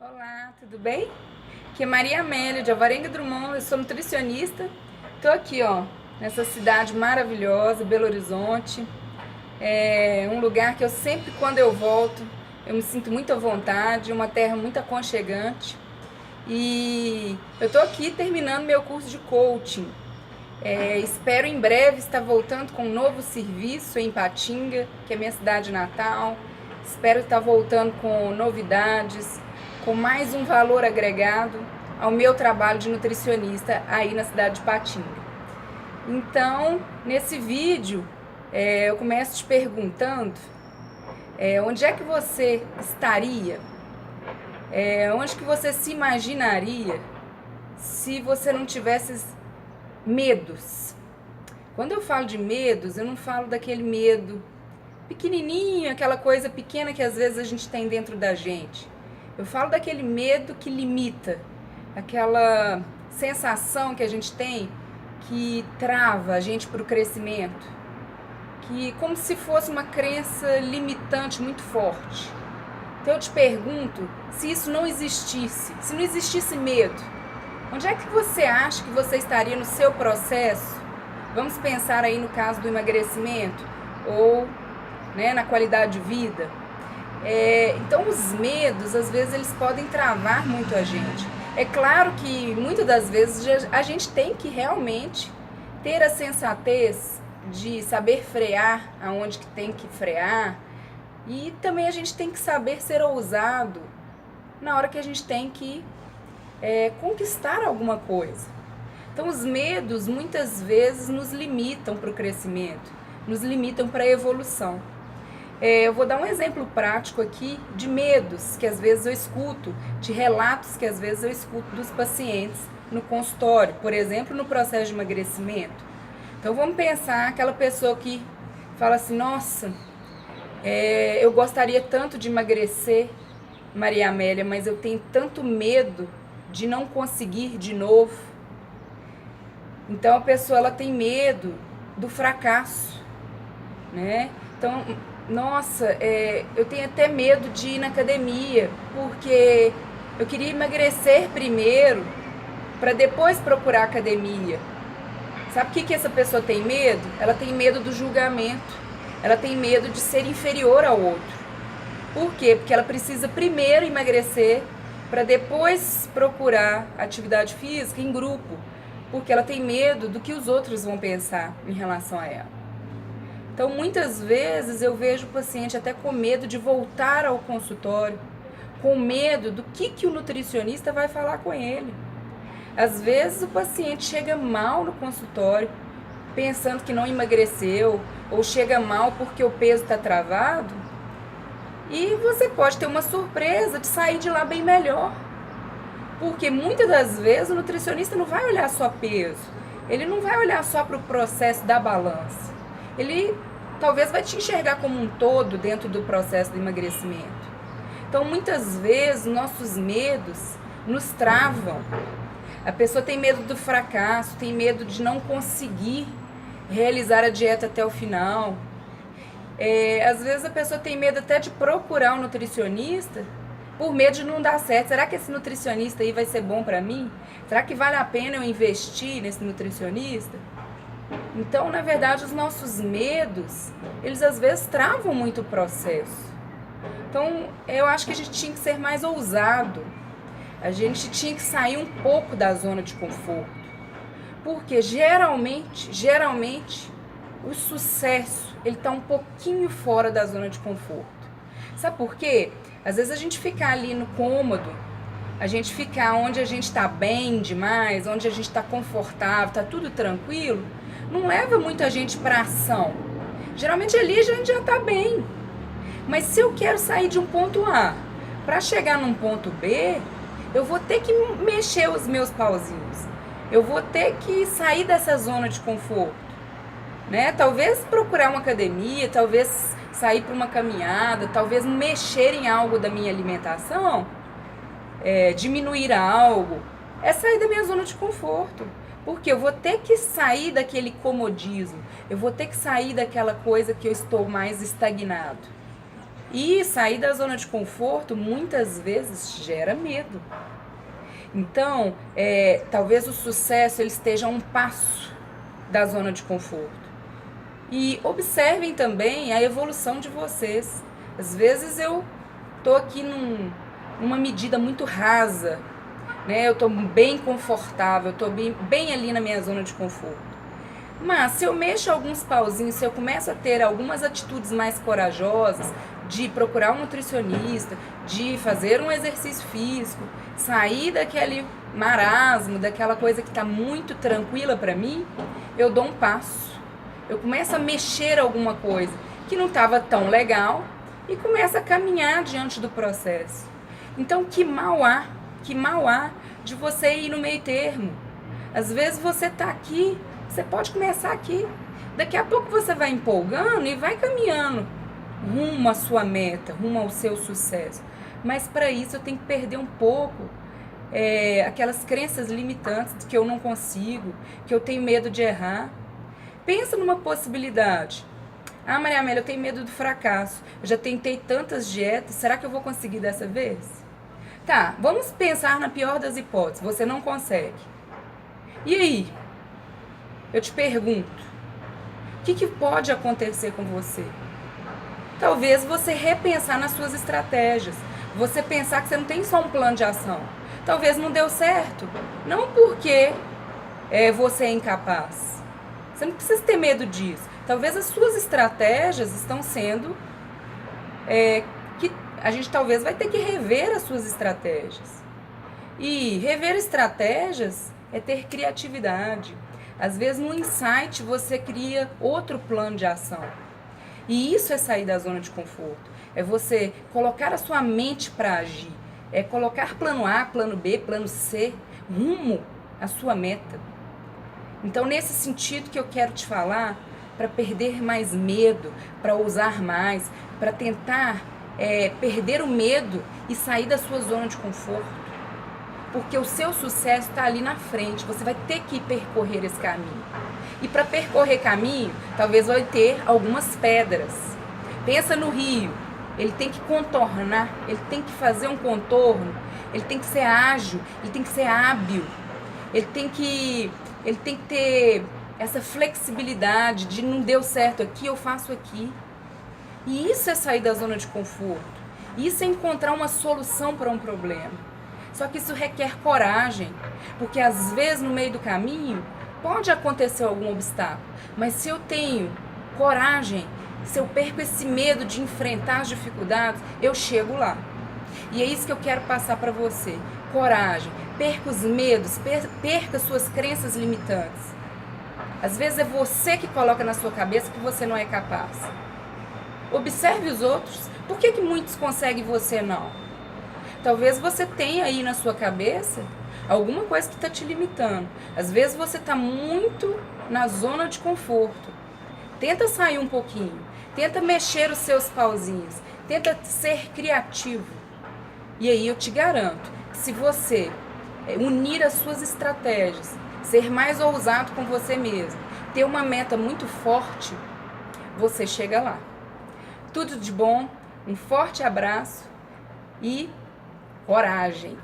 Olá, tudo bem? Aqui é Maria Amélia, de Alvarenga Drummond, eu sou nutricionista. Tô aqui, ó, nessa cidade maravilhosa, Belo Horizonte. É um lugar que eu sempre, quando eu volto, eu me sinto muito à vontade, uma terra muito aconchegante. E eu tô aqui terminando meu curso de coaching. Espero em breve estar voltando com um novo serviço em Ipatinga, que é minha cidade natal. Espero estar voltando com novidades, com mais um valor agregado ao meu trabalho de nutricionista aí na cidade de Ipatinga. Então, nesse vídeo, eu começo te perguntando onde é que você estaria, onde que você se imaginaria se você não tivesse medos. Quando eu falo de medos, eu não falo daquele medo pequenininho, aquela coisa pequena que às vezes a gente tem dentro da gente. Eu falo daquele medo que limita, aquela sensação que a gente tem que trava a gente para o crescimento, que como se fosse uma crença limitante muito forte. Então eu te pergunto, se isso não existisse, se não existisse medo, onde é que você acha que você estaria no seu processo? Vamos pensar aí no caso do emagrecimento ou na qualidade de vida. Então os medos, às vezes, eles podem travar muito a gente. É claro que muitas das vezes a gente tem que realmente ter a sensatez de saber frear aonde que tem que frear, e também a gente tem que saber ser ousado na hora que a gente tem que conquistar alguma coisa. Então os medos muitas vezes nos limitam para o crescimento, nos limitam para a evolução. Eu vou dar um exemplo prático aqui de medos que às vezes eu escuto, de relatos que às vezes eu escuto dos pacientes no consultório, por exemplo, no processo de emagrecimento. Então vamos pensar aquela pessoa que fala assim, nossa, eu gostaria tanto de emagrecer, Maria Amélia, mas eu tenho tanto medo de não conseguir de novo. Então a pessoa ela tem medo do fracasso, né? Então, nossa, eu tenho até medo de ir na academia, porque eu queria emagrecer primeiro para depois procurar academia. Sabe o que essa pessoa tem medo? Ela tem medo do julgamento, ela tem medo de ser inferior ao outro. Por quê? Porque ela precisa primeiro emagrecer para depois procurar atividade física em grupo, porque ela tem medo do que os outros vão pensar em relação a ela. Então, muitas vezes eu vejo o paciente até com medo de voltar ao consultório, com medo do que o nutricionista vai falar com ele. Às vezes o paciente chega mal no consultório, pensando que não emagreceu, ou chega mal porque o peso está travado, e você pode ter uma surpresa de sair de lá bem melhor. Porque muitas das vezes o nutricionista não vai olhar só peso, ele não vai olhar só para o processo da balança. Ele talvez vai te enxergar como um todo dentro do processo do emagrecimento. Então, muitas vezes, nossos medos nos travam. A pessoa tem medo do fracasso, tem medo de não conseguir realizar a dieta até o final. Às vezes, a pessoa tem medo até de procurar um nutricionista por medo de não dar certo. Será que esse nutricionista aí vai ser bom para mim? Será que vale a pena eu investir nesse nutricionista? Então, na verdade, os nossos medos, eles às vezes travam muito o processo. Então, eu acho que a gente tinha que ser mais ousado. A gente tinha que sair um pouco da zona de conforto. Porque geralmente, o sucesso, ele está um pouquinho fora da zona de conforto. Sabe por quê? Às vezes a gente fica ali no cômodo, a gente fica onde a gente está bem demais, onde a gente está confortável, está tudo tranquilo, não leva muita gente para ação. Geralmente ali a gente já está bem. Mas se eu quero sair de um ponto A para chegar num ponto B, eu vou ter que mexer os meus pauzinhos. Eu vou ter que sair dessa zona de conforto, né? Talvez procurar uma academia, talvez sair para uma caminhada, talvez mexer em algo da minha alimentação, diminuir algo, é sair da minha zona de conforto. Porque eu vou ter que sair daquele comodismo, eu vou ter que sair daquela coisa que eu estou mais estagnado. E sair da zona de conforto muitas vezes gera medo. Então, talvez o sucesso ele esteja a um passo da zona de conforto. E observem também a evolução de vocês. Às vezes eu tô aqui numa medida muito rasa, né? Eu tô bem confortável, eu tô bem ali na minha zona de conforto. Mas se eu mexo alguns pauzinhos, se eu começo a ter algumas atitudes mais corajosas, de procurar um nutricionista, de fazer um exercício físico, sair daquele marasmo, daquela coisa que está muito tranquila para mim, eu dou um passo. Eu começo a mexer alguma coisa que não estava tão legal e começo a caminhar diante do processo. Então, que mal há de você ir no meio termo. Às vezes você está aqui, você pode começar aqui. Daqui a pouco você vai empolgando e vai caminhando rumo à sua meta, rumo ao seu sucesso. Mas para isso eu tenho que perder um pouco aquelas crenças limitantes de que eu não consigo, que eu tenho medo de errar. Pensa numa possibilidade. Ah, Maria Amélia, eu tenho medo do fracasso. Eu já tentei tantas dietas, será que eu vou conseguir dessa vez? Tá, vamos pensar na pior das hipóteses, você não consegue. E aí? Eu te pergunto, o que pode acontecer com você? Talvez você repensar nas suas estratégias. Você pensar que você não tem só um plano de ação. Talvez não deu certo. Não porque você é incapaz. Você não precisa ter medo disso. Talvez as suas estratégias estão sendo... que a gente talvez vai ter que rever as suas estratégias. E rever estratégias é ter criatividade. Às vezes no insight você cria outro plano de ação. E isso é sair da zona de conforto. É você colocar a sua mente para agir. É colocar plano A, plano B, plano C, rumo à sua meta. Então, nesse sentido que eu quero te falar, para perder mais medo, para ousar mais, para tentar perder o medo e sair da sua zona de conforto. Porque o seu sucesso está ali na frente, você vai ter que percorrer esse caminho. E para percorrer caminho, talvez vai ter algumas pedras. Pensa no rio, ele tem que contornar, ele tem que fazer um contorno, ele tem que ser ágil, ele tem que ser hábil, ele tem que ter essa flexibilidade de não deu certo aqui, eu faço aqui. E isso é sair da zona de conforto. Isso é encontrar uma solução para um problema. Só que isso requer coragem, porque às vezes no meio do caminho pode acontecer algum obstáculo, mas se eu tenho coragem, se eu perco esse medo de enfrentar as dificuldades, eu chego lá. E é isso que eu quero passar para você. Coragem, perca os medos, perca suas crenças limitantes. Às vezes é você que coloca na sua cabeça que você não é capaz. Observe os outros. Por que muitos conseguem e você não? Talvez você tenha aí na sua cabeça alguma coisa que está te limitando. Às vezes você está muito na zona de conforto. Tenta sair um pouquinho. Tenta mexer os seus pauzinhos. Tenta ser criativo. E aí eu te garanto que se você unir as suas estratégias, ser mais ousado com você mesmo, ter uma meta muito forte, você chega lá. Tudo de bom, um forte abraço e coragem!